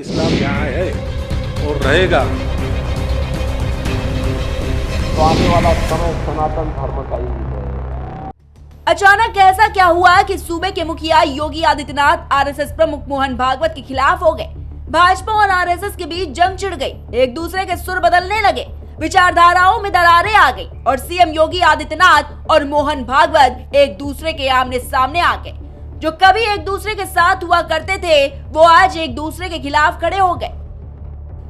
इस्लाम यहाँ है और रहेगा। तो आने वाला समय सनातन धर्म का ही है। अचानक ऐसा क्या हुआ कि सूबे के मुखिया योगी आदित्यनाथ आरएसएस प्रमुख मोहन भागवत के खिलाफ हो गए। भाजपा और आरएसएस के बीच जंग छिड़ गई, एक दूसरे के सुर बदलने लगे, विचारधाराओं में दरारें आ गई और सीएम योगी आदित्यनाथ और मोहन भागवत एक दूसरे के आमने सामने आ गए। जो कभी एक दूसरे के साथ हुआ करते थे वो आज एक दूसरे के खिलाफ खड़े हो गए।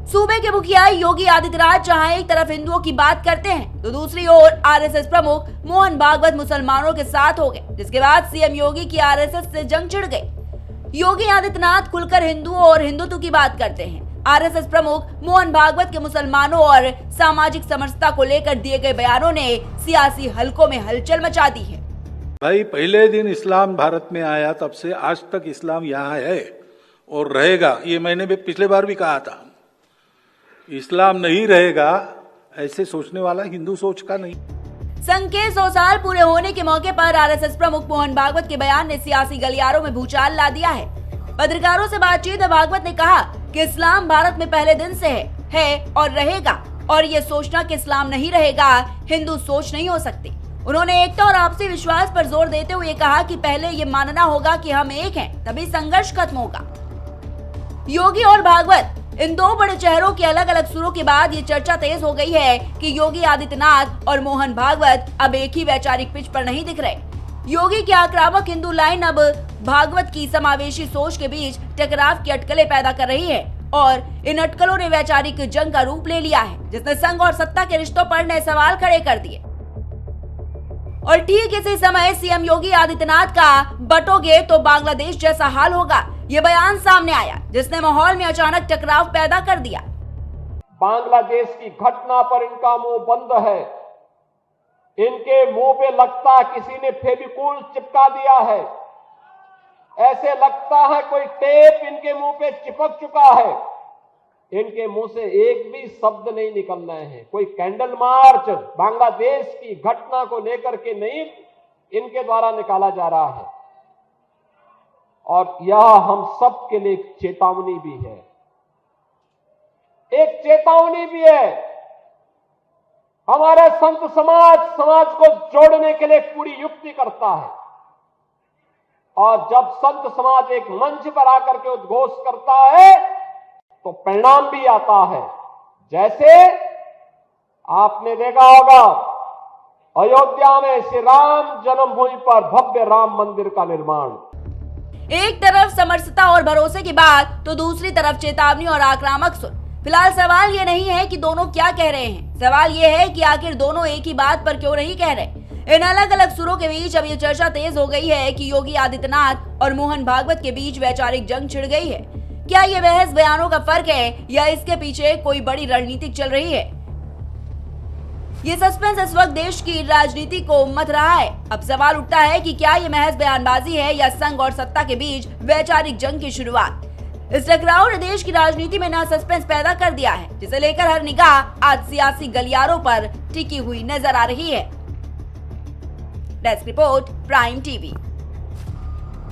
सूबे के मुखिया योगी आदित्यनाथ जहां एक तरफ हिंदुओं की बात करते हैं तो दूसरी ओर आरएसएस प्रमुख मोहन भागवत मुसलमानों के साथ हो गए, जिसके बाद सीएम योगी की आरएसएस से जंग छिड़ गई। योगी आदित्यनाथ खुलकर हिंदुओं और हिंदुत्व की बात करते हैं। आरएसएस प्रमुख मोहन भागवत के मुसलमानों और सामाजिक समरसता को लेकर दिए गए बयानों ने सियासी हलकों में हलचल मचा दी है। भाई, पहले दिन इस्लाम भारत में आया तब से आज तक इस्लाम यहाँ है और रहेगा। ये मैंने भी पिछले बार भी कहा था, इस्लाम नहीं रहेगा ऐसे सोचने वाला हिंदू सोच का नहीं। संघ के 100 साल पूरे होने के मौके पर आरएसएस प्रमुख मोहन भागवत के बयान ने सियासी गलियारों में भूचाल ला दिया है। पत्रकारों से बातचीत में भागवत ने कहा कि इस्लाम भारत में पहले दिन से है और रहेगा, और ये सोचना कि इस्लाम नहीं रहेगा हिंदू सोच नहीं हो सकती। उन्होंने एकता और आपसी विश्वास पर जोर देते हुए कहा कि पहले ये मानना होगा कि हम एक हैं, तभी संघर्ष खत्म होगा। योगी और भागवत इन दो बड़े चेहरों के अलग अलग सुरों के बाद ये चर्चा तेज हो गई है कि योगी आदित्यनाथ और मोहन भागवत अब एक ही वैचारिक पिच पर नहीं दिख रहे। योगी की आक्रामक हिंदू लाइन अब भागवत की समावेशी सोच के बीच टकराव की अटकलें पैदा कर रही है और इन अटकलों ने वैचारिक जंग का रूप ले लिया है, जिसने संघ और सत्ता के रिश्तों पर नए सवाल खड़े कर दिए। और ठीक इसी समय सीएम योगी आदित्यनाथ का बटोगे तो बांग्लादेश जैसा हाल होगा, ये बयान सामने आया, जिसने माहौल में अचानक टकराव पैदा कर दिया। बांग्लादेश की घटना पर इनका मुंह बंद है। इनके मुंह पे लगता किसी ने फेविकोल चिपका दिया है, ऐसे लगता है कोई टेप इनके मुंह पे चिपक चुका है। इनके मुंह से एक भी शब्द नहीं निकल रहे हैं। कोई कैंडल मार्च बांग्लादेश की घटना को लेकर के नहीं इनके द्वारा निकाला जा रहा है, और यह हम सब के लिए एक चेतावनी भी है। एक चेतावनी भी है। हमारे संत समाज को जोड़ने के लिए पूरी युक्ति करता है, और जब संत समाज एक मंच पर आकर के उद्घोष करता है तो परिणाम भी आता है। जैसे आपने देखा होगा अयोध्या में श्री राम जन्मभूमि पर भव्य राम मंदिर का निर्माण। एक तरफ समरसता और भरोसे की बात तो दूसरी तरफ चेतावनी और आक्रामक सुर। फिलहाल सवाल ये नहीं है कि दोनों क्या कह रहे हैं, सवाल ये है कि आखिर दोनों एक ही बात पर क्यों नहीं कह रहे। इन अलग अलग सुरों के बीच अब ये चर्चा तेज हो गई है कि योगी आदित्यनाथ और मोहन भागवत के बीच वैचारिक जंग छिड़ गई है। क्या ये बहस बयानों का फर्क है या इसके पीछे कोई बड़ी रणनीति चल रही है? ये सस्पेंस इस वक्त देश की राजनीति को मथ रहा है। अब सवाल उठता है कि क्या ये महज बयानबाजी है या संघ और सत्ता के बीच वैचारिक जंग की शुरुआत। इस टकराव ने देश की राजनीति में नया सस्पेंस पैदा कर दिया है, जिसे लेकर हर निगाह आज सियासी गलियारों पर टिकी हुई नजर आ रही है। Desk report, prime TV.